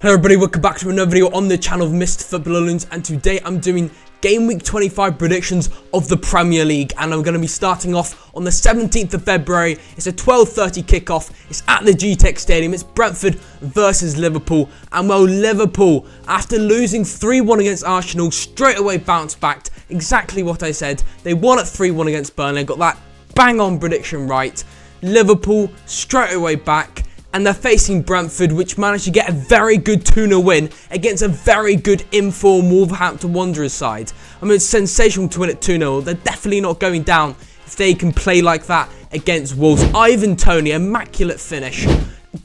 Hello everybody, welcome back to another video on the channel of Mr. Footballer Loons, and today I'm doing Game Week 25 predictions of the Premier League, and I'm going to be starting off on the 17th of February. It's a 12:30 kickoff, it's at the GTEC Stadium, it's Brentford versus Liverpool, and well, Liverpool, after losing 3-1 against Arsenal, straight away bounced back, exactly what I said. They won at 3-1 against Burnley, I got that bang on prediction right. Liverpool straight away back. And they're facing Brentford, which managed to get a very good 2-0 win against a very good informed Wolverhampton Wanderers side. I mean, it's sensational to win at 2-0. They're definitely not going down if they can play like that against Wolves. Ivan Toney, immaculate finish.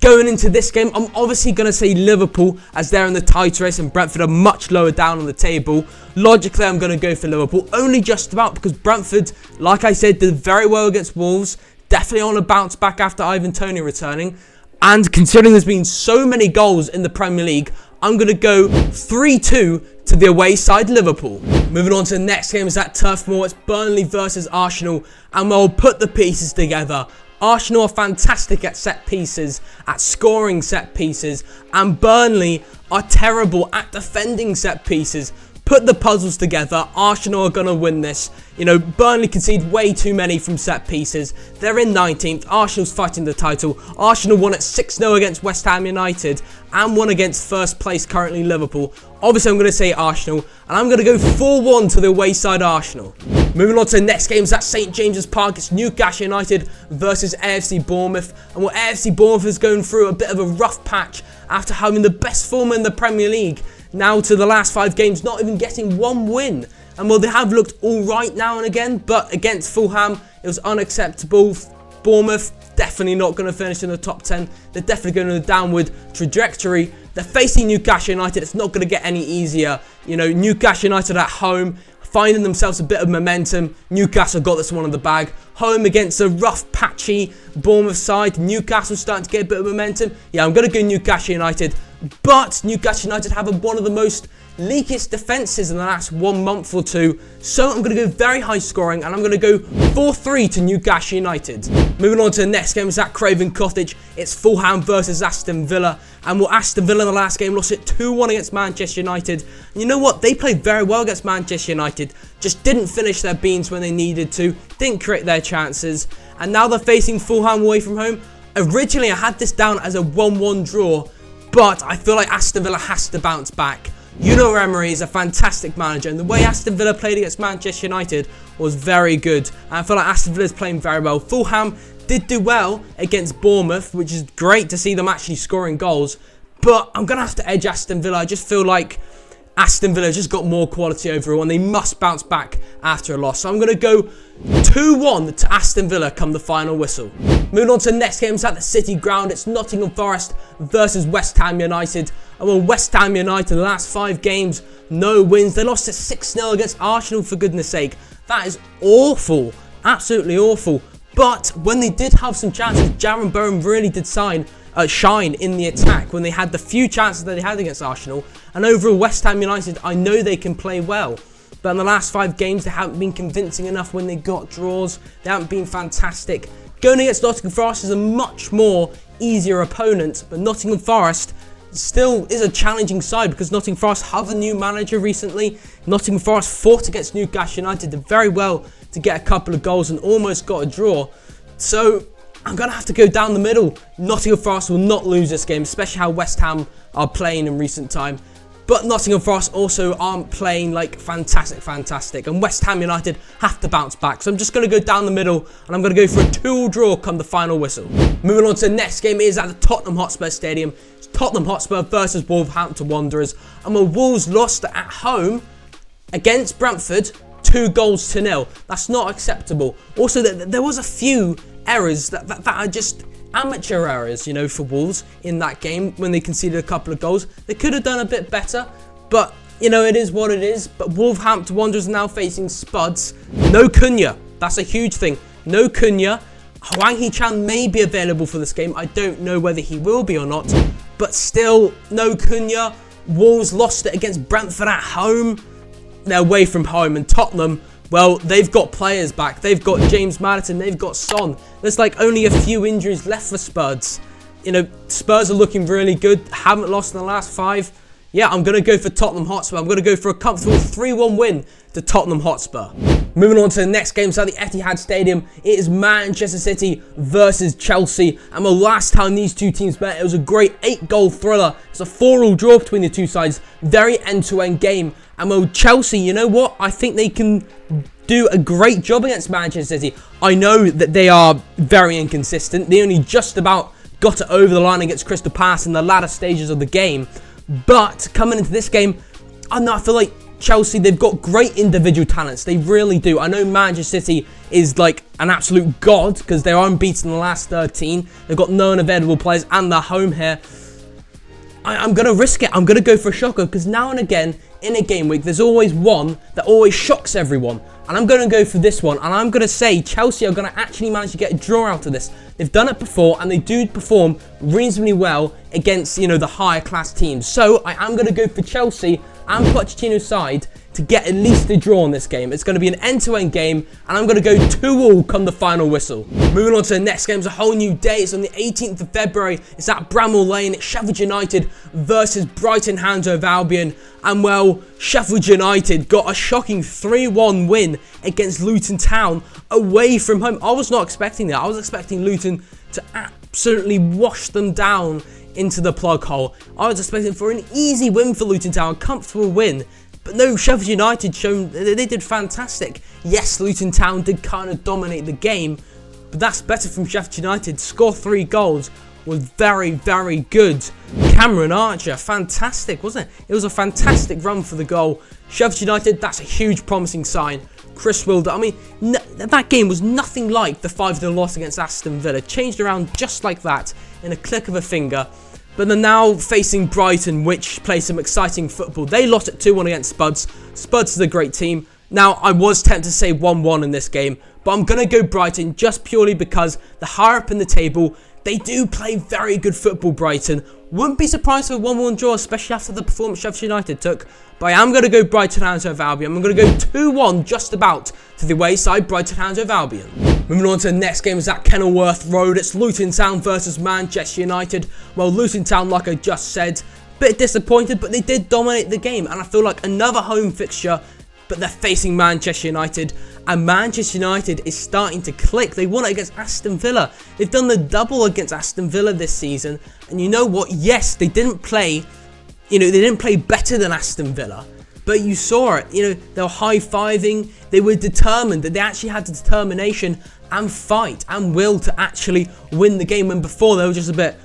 Going into this game, I'm obviously going to say Liverpool as they're in the title race and Brentford are much lower down on the table. Logically, I'm going to go for Liverpool, only just about because Brentford, like I said, did very well against Wolves. Definitely on a bounce back after Ivan Toney returning. And considering there's been so many goals in the Premier League, I'm going to go 3-2 to the away side Liverpool. Moving on to the next game is at Turf Moor. It's Burnley versus Arsenal, and we'll put the pieces together. Arsenal are fantastic at set pieces, at scoring set pieces, and Burnley are terrible at defending set pieces. Put the puzzles together, Arsenal are going to win this. You know, Burnley concede way too many from set pieces. They're in 19th, Arsenal's fighting the title. Arsenal won at 6-0 against West Ham United and won against first place currently Liverpool. Obviously I'm going to say Arsenal, and I'm going to go 4-1 to the away side Arsenal. Moving on to the next game is at St James's Park. It's Newcastle United versus AFC Bournemouth. And well, AFC Bournemouth is going through a bit of a rough patch after having the best form in the Premier League. Now to the last 5 games, not even getting one win. And well, they have looked alright now and again, but against Fulham, it was unacceptable. Bournemouth, definitely not going to finish in the top 10. They're definitely going on a downward trajectory. They're facing Newcastle United. It's not going to get any easier. You know, Newcastle United at home, finding themselves a bit of momentum. Newcastle got this one in the bag. Home against a rough, patchy Bournemouth side. Newcastle starting to get a bit of momentum. Yeah, I'm going to go Newcastle United. But Newcastle United have one of the most leakiest defences in the last 1 month or two. So I'm going to go very high scoring, and I'm going to go 4-3 to Newcastle United. Moving on to the next game is at Craven Cottage. It's Fulham versus Aston Villa. And well, Aston Villa in the last game lost it 2-1 against Manchester United. And you know what? They played very well against Manchester United. Just didn't finish their beans when they needed to. Didn't create their chances. And now they're facing Fulham away from home. Originally, I had this down as a 1-1 draw. But I feel like Aston Villa has to bounce back. Unai Emery is a fantastic manager, and the way Aston Villa played against Manchester United was very good. And I feel like Aston Villa is playing very well. Fulham did do well against Bournemouth, which is great to see them actually scoring goals. But I'm going to have to edge Aston Villa. I just feel like Aston Villa just got more quality overall, and they must bounce back after a loss. So I'm going to go 2-1 to Aston Villa come the final whistle. Moving on to the next game, it's at the City Ground. It's Nottingham Forest versus West Ham United. And well, West Ham United, the last 5 games, no wins. They lost at 6-0 against Arsenal, for goodness sake. That is awful. Absolutely awful. But when they did have some chances, Jaron Bowen really did shine in the attack when they had the few chances that they had against Arsenal. And overall, West Ham United, I know they can play well. But in the last 5 games, they haven't been convincing enough when they got draws. They haven't been fantastic. Going against Nottingham Forest is a much more easier opponent, but Nottingham Forest still is a challenging side because Nottingham Forest have a new manager recently. Nottingham Forest fought against Newcastle United, did very well to get a couple of goals and almost got a draw. So I'm going to have to go down the middle. Nottingham Forest will not lose this game, especially how West Ham are playing in recent time. But Nottingham Forest also aren't playing like fantastic. And West Ham United have to bounce back. So I'm just going to go down the middle, and I'm going to go for a 2-2 draw come the final whistle. Moving on to the next game is at the Tottenham Hotspur Stadium. It's Tottenham Hotspur versus Wolverhampton Wanderers. And the Wolves lost at home against Brentford 2-0. That's not acceptable. Also, there was a few errors that are just amateur errors, you know, for Wolves in that game when they conceded a couple of goals. They could have done a bit better, but, you know, it is what it is. But Wolverhampton Wanderers are now facing Spuds. No Cunha. That's a huge thing. No Cunha. Hwang Hee-chan may be available for this game. I don't know whether he will be or not, but still, no Cunha. Wolves lost it against Brentford at home. They're away from home, and Tottenham, well, they've got players back. They've got James Maddison. They've got Son. There's like only a few injuries left for Spuds. Spurs are looking really good. Haven't lost in the last 5. Yeah, I'm going to go for Tottenham Hotspur. I'm going to go for a comfortable 3-1 win to Tottenham Hotspur. Moving on to the next game, at the Etihad Stadium, it is Manchester City versus Chelsea. And the last time these two teams met, it was a great 8-goal thriller. It's a 4-4 draw between the two sides. Very end-to-end game. And well, Chelsea, you know what? I think they can do a great job against Manchester City. I know that they are very inconsistent. They only just about got it over the line against Crystal Palace in the latter stages of the game. But coming into this game, I feel like Chelsea, they've got great individual talents. They really do. I know Manchester City is like an absolute god because they're unbeaten in the last 13. They've got no unavailable players and they're home here. I'm going to risk it. I'm going to go for a shocker because now and again in a game week, there's always one that always shocks everyone. And I'm going to go for this one. And I'm going to say Chelsea are going to actually manage to get a draw out of this. They've done it before and they do perform reasonably well against, the higher class teams. So I am going to go for Chelsea and Pochettino's side to get at least a draw in this game. It's going to be an end-to-end game, and I'm going to go 2-2 come the final whistle. Moving on to the next game, it's a whole new day. It's on the 18th of February. It's at Bramall Lane. It's Sheffield United versus Brighton Hove Albion. And well, Sheffield United got a shocking 3-1 win against Luton Town away from home. I was not expecting that. I was expecting Luton to absolutely wash them down into the plug hole. I was expecting for an easy win for Luton Town, a comfortable win. But no, Sheffield United they did fantastic. Yes, Luton Town did kind of dominate the game, but that's better from Sheffield United. Score 3 goals was very, very good. Cameron Archer, fantastic, wasn't it? It was a fantastic run for the goal. Sheffield United, that's a huge promising sign. Chris Wilder, that game was nothing like the 5-0 loss against Aston Villa. Changed around just like that in a click of a finger. But they're now facing Brighton, which plays some exciting football. They lost at 2-1 against Spuds. Spuds is a great team. Now, I was tempted to say 1-1 in this game, but I'm going to go Brighton just purely because the higher up in the table, they do play very good football, Brighton. Wouldn't be surprised for a 1-1 draw, especially after the performance Sheffield United took. But I am going to go Brighton Hove Albion. I'm going to go 2-1 just about to the away side, Brighton Hove Albion. Moving on to the next game is at Kenilworth Road. It's Luton Town versus Manchester United. Well, Luton Town, like I just said, bit disappointed, but they did dominate the game. And I feel like another home fixture, but they're facing Manchester United. And Manchester United is starting to click. They won it against Aston Villa. They've done the double against Aston Villa this season. And you know what? Yes, they didn't play, they didn't play better than Aston Villa. But you saw it, they were high-fiving, they were determined, that they actually had the determination and fight and will to actually win the game. When before they were just a bit,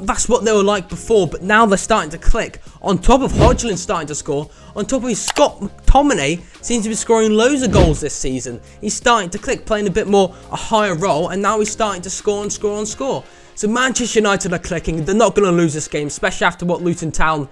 that's what they were like before, but now they're starting to click. On top of Hodgson starting to score, on top of Scott McTominay seems to be scoring loads of goals this season. He's starting to click, playing a bit more a higher role, and now he's starting to score and score and score. So Manchester United are clicking. They're not going to lose this game, especially after what Luton Town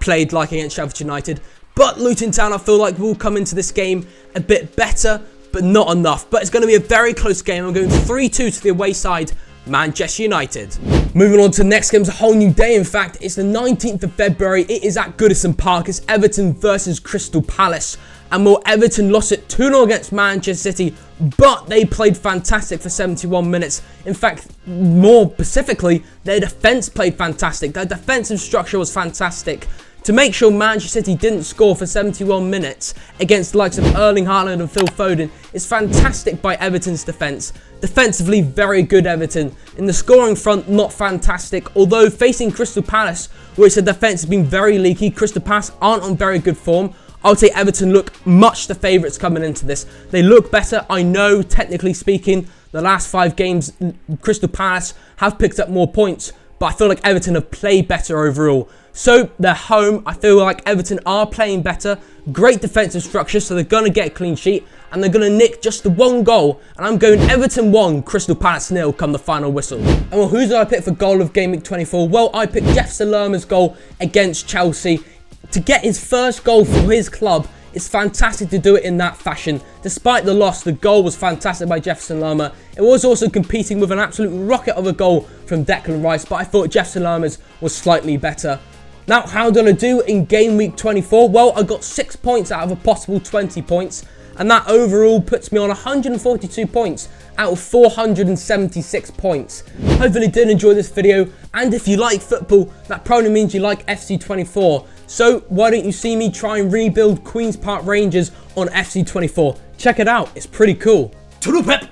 played like against Sheffield United. But Luton Town, I feel like, will come into this game a bit better, but not enough. But it's going to be a very close game. I'm going 3-2 to the away side, Manchester United. Moving on to the next game, it's a whole new day. In fact, it's the 19th of February. It is at Goodison Park. It's Everton versus Crystal Palace. And well, Everton lost it 2-0 against Manchester City, but they played fantastic for 71 minutes. In fact, more specifically, their defence played fantastic. Their defensive structure was fantastic. To make sure Manchester City didn't score for 71 minutes against the likes of Erling Haaland and Phil Foden is fantastic by Everton's defence. Defensively, very good Everton. In the scoring front, not fantastic. Although facing Crystal Palace, which the defence has been very leaky, Crystal Palace aren't on very good form. I would say Everton look much the favourites coming into this. They look better. I know, technically speaking, the last 5 games, Crystal Palace have picked up more points, but I feel like Everton have played better overall. So, they're home. I feel like Everton are playing better. Great defensive structure, so they're going to get a clean sheet. And they're going to nick just the 1 goal. And I'm going Everton 1, Crystal Palace 0 come the final whistle. And well, who did I pick for goal of Game Week 24? Well, I picked Jefferson Lerma's goal against Chelsea. To get his first goal for his club, it's fantastic to do it in that fashion. Despite the loss, the goal was fantastic by Jefferson Lerma. It was also competing with an absolute rocket of a goal from Declan Rice, but I thought Jefferson Lerma's was slightly better. Now, how did I do in Game Week 24? Well, I got 6 points out of a possible 20 points. and that overall puts me on 142 points out of 476 points. Hopefully you did enjoy this video, and if you like football, that probably means you like FC24. So why don't you see me try and rebuild Queen's Park Rangers on FC24? Check it out, it's pretty cool. Toodle pep!